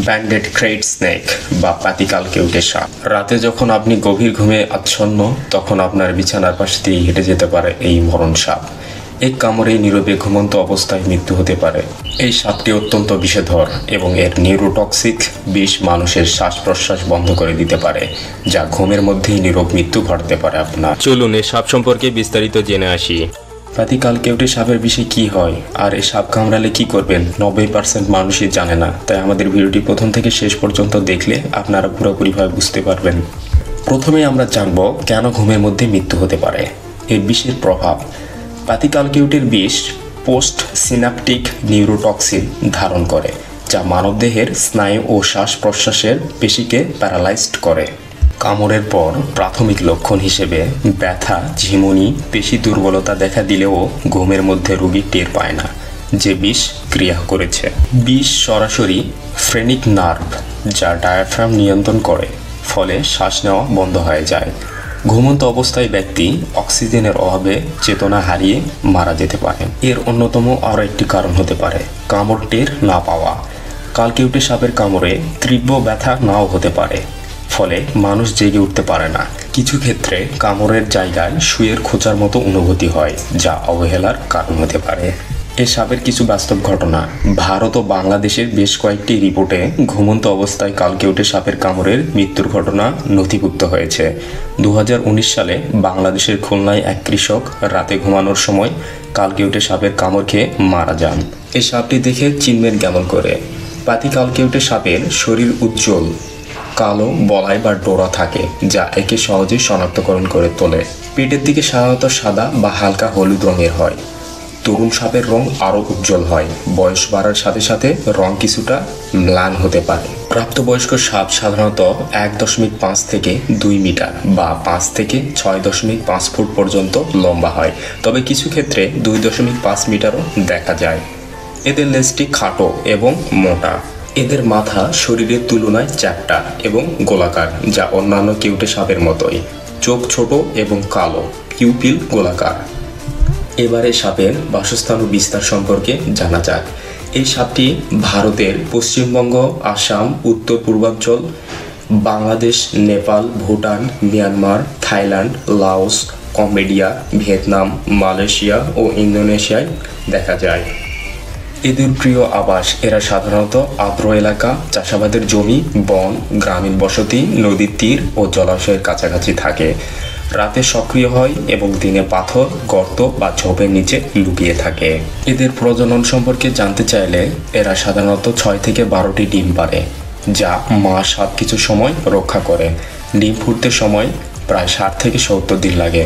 Branded crate snake বা পাতিকালকেউটে সাপ। রাতে যখন আপনি গভীর ঘুমে আচ্ছন্ন, তখন আপনার বিছানার পাশ দিয়ে হেঁটে যেতে পারে এই মরণ সাপ। এক কামড়ে নীরবে ঘুমন্ত অবস্থায় মৃত্যু হতে পারে। এই সাপটি অত্যন্ত বিষধর এবং এর নিউরোটক্সিক বিষ মানুষের শ্বাস প্রশ্বাস বন্ধ করে দিতে পারে, যা ঘুমের মধ্যেই নীরব মৃত্যু ঘটাতে পারে আপনার। চলুন এই সাপ সম্পর্কে বিস্তারিত জেনে আসি। পাতিকালকেউটে সাপের বিষে কি হয় আর এই সাপ কামড়ালে কি করবেন 90% মানুষই জানে না। তাই আমাদের ভিডিওটি প্রথম থেকে শেষ পর্যন্ত দেখলে আপনারা পুরোপুরিভাবে বুঝতে পারবেন। প্রথমে আমরা জানব কেন ঘুমের মধ্যে মৃত্যু হতে পারে। এই বিষের প্রভাব। পাতিকালকেউটের বিষ পোস্ট সিনাপটিক নিউরোটক্সিন ধারণ করে, যা মানবদেহের স্নায়ু ও শ্বাস প্রশ্বাসের পেশিকে প্যারালাইজড করে। কামড়ের পর প্রাথমিক লক্ষণ হিসেবে ব্যথা, ঝিমুনি, পেশি দুর্বলতা দেখা দিলেও ঘুমের মধ্যে রোগী টের পায় না যে বিষ ক্রিয়া করেছে। বিষ সরাসরি ফ্রেনিক নার্ভ, যা ডায়াফ্রাম নিয়ন্ত্রণ করে, ফলে শ্বাস নেওয়া বন্ধ হয়ে যায়। ঘুমন্ত অবস্থায় ব্যক্তি অক্সিজেনের অভাবে চেতনা হারিয়ে মারা যেতে পারে। এর অন্যতম আরও একটি কারণ হতে পারে কামড় টের না পাওয়া। কালকেউটে সাপের কামড়ে তীব্র ব্যথা নাও হতে পারে, ফলে মানুষ জেগে উঠতে পারে না। কিছু ক্ষেত্রে কামড়ের জায়গায় সুইয়ের খোঁচার মতো অনুভূতি হয়, যা অবহেলার কারণ হতে পারে। এ সাপের কিছু বাস্তব ঘটনা। ভারত ও বাংলাদেশের বেশ কয়েকটি রিপোর্টে ঘুমন্ত অবস্থায় কালকেউটে সাপের কামড়ের মৃত্যুর ঘটনা নথিভুক্ত হয়েছে। 2019 সালে বাংলাদেশের খুলনায় এক কৃষক রাতে ঘুমানোর সময় কালকেউটে সাপের কামড় খেয়ে মারা যান। এই সাপটি দেখে চিনবেন কেমন করে? পাতিকালকেউটে সাপের শরীর উজ্জ্বল কালো বলাই বা ডোরা থাকে, যা একে সহজেই শনাক্তকরণ করে তোলে। পেটের দিকে সাধারণত সাদা বা হালকা হলুদ রঙের হয়। তরুণ সাপের রং আরও উজ্জ্বল হয়। বয়স বাড়ার সাথে সাথে রং কিছুটা ম্লান হতে পারে। প্রাপ্তবয়স্ক সাপ সাধারণত 1.5 থেকে 2 মিটার বা 5 থেকে 6.5 ফুট পর্যন্ত লম্বা হয়, তবে কিছু ক্ষেত্রে 2.5 মিটারও দেখা যায়। এদের লেজটি খাটো এবং মোটা। এদের মাথা শরীরের তুলনায় চ্যাপ্টা এবং গোলাকার, যা অন্যান্য কেউটে সাপের মতোই। চোখ ছোট এবং কালো, পিউপিল গোলাকার। এবারে সাপের বাসস্থান ও বিস্তার সম্পর্কে জানা যাক। এই সাপটি ভারতের পশ্চিমবঙ্গ, আসাম, উত্তর পূর্বাঞ্চল, Bangladesh, Nepal, Bhutan, Myanmar, Thailand, Laos, Cambodia, Vietnam, Malaysia ও ইন্দোনেশিয়ায় দেখা যায়। এদের প্রিয় আবাস। এরা সাধারণত আর্দ্র এলাকা, চাষাবাদের জমি, বন, গ্রামীণ বসতি, নদীর তীর ও জলাশয়ের কাছাকাছি থাকে। রাতে সক্রিয় হয় এবং দিনে পাথর, গর্ত বা ঝোপের নিচে লুকিয়ে থাকে। এদের প্রজনন সম্পর্কে জানতে চাইলে এরা সাধারণত 6 থেকে 12টি ডিম পারে, যা মা সাপ কিছু সময় রক্ষা করে। ডিম ফুটতে সময় প্রায় 60 থেকে 70 দিন লাগে।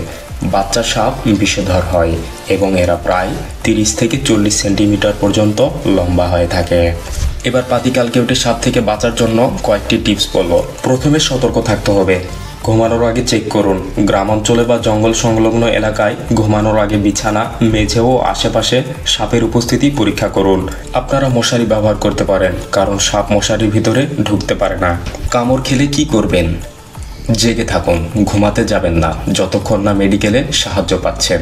বাচ্চা সাপ বিষধর হয় এবং এরা প্রায় 30 থেকে 40 সেন্টিমিটার পর্যন্ত লম্বা হয়ে থাকে। এবার পাতিকালকেউটে সাপ থেকে বাঁচার জন্য কয়েকটি টিপস বলবো। প্রথমে সতর্ক থাকতে হবে। ঘুমানোর আগে চেক করুন। গ্রামাঞ্চলে বা জঙ্গল সংলগ্ন এলাকায় ঘুমানোর আগে বিছানা, মেঝে ও আশেপাশে সাপের উপস্থিতি পরীক্ষা করুন। আপনারা মশারি ব্যবহার করতে পারেন, কারণ সাপ মশারির ভিতরে ঢুকতে পারে না। কামড় খেলে কি করবেন? জেগে থাকুন, ঘুমাতে যাবেন না যতক্ষণ না মেডিকেলে সাহায্য পাচ্ছেন।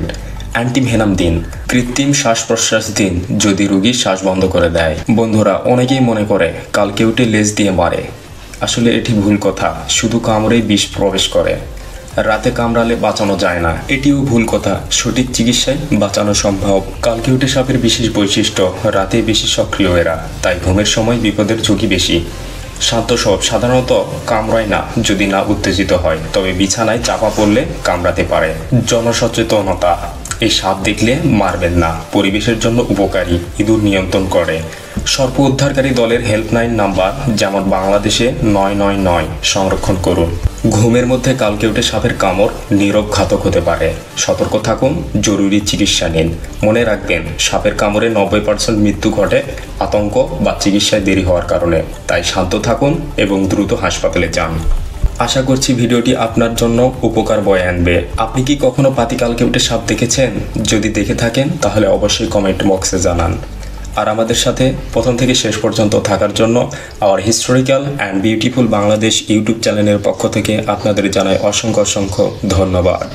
অ্যান্টিভেনাম দিন, কৃত্রিম শ্বাস প্রশ্বাস দিন যদি রোগী শ্বাস বন্ধ করে দেয়। বন্ধুরা, অনেকেই মনে করে কালকেউটে লেজ দিয়ে মারে। আসলে এটি ভুল কথা। শুধু কামড়েই বিষ প্রবেশ করে। রাতে কামড়ালে বাঁচানো যায় না, এটিও ভুল কথা। সঠিক চিকিৎসায় বাঁচানো সম্ভব। কালকেউটে সাপের বিশেষ বৈশিষ্ট্য, রাতে বেশি সক্রিয় এরা, তাই ঘুমের সময় বিপদের ঝুঁকি বেশি। শান্ত সাপ সাধারণত কামড়ায় না যদি না উত্তেজিত হয়, তবে বিছানায় চাপা পড়লে কামড়াতে পারে। জনসচেতনতা। এই সাপ দেখলে মারবেন না, পরিবেশের জন্য উপকারী, ইঁদুর নিয়ন্ত্রণ করে। সর্প উদ্ধারকারী দলের হেল্পলাইন নাম্বার যেমন বাংলাদেশে 999 সংরক্ষণ করুন। ঘুমের মধ্যে কালকেউটে সাপের কামড় নীরব ঘাতক হতে পারে। সতর্ক থাকুন, জরুরি চিকিৎসা নিন। মনে রাখবেন, সাপের কামড়ে 90% মৃত্যু ঘটে আতঙ্ক বা চিকিৎসায় দেরি হওয়ার কারণে। তাই শান্ত থাকুন এবং দ্রুত হাসপাতালে যান। আশা করছি ভিডিওটি আপনার জন্য উপকার বয়ে আনবে। আপনি কি কখনো পাতিকালকেউটে সাপ দেখেছেন? যদি দেখে থাকেন তাহলে অবশ্যই কমেন্ট বক্সে জানান। আর আমাদের সাথে প্রথম থেকে শেষ পর্যন্ত থাকার জন্য hour historical and beautiful Bangladesh YouTube চ্যানেলের পক্ষ থেকে আপনাদের জানাই অসংখ্য ধন্যবাদ।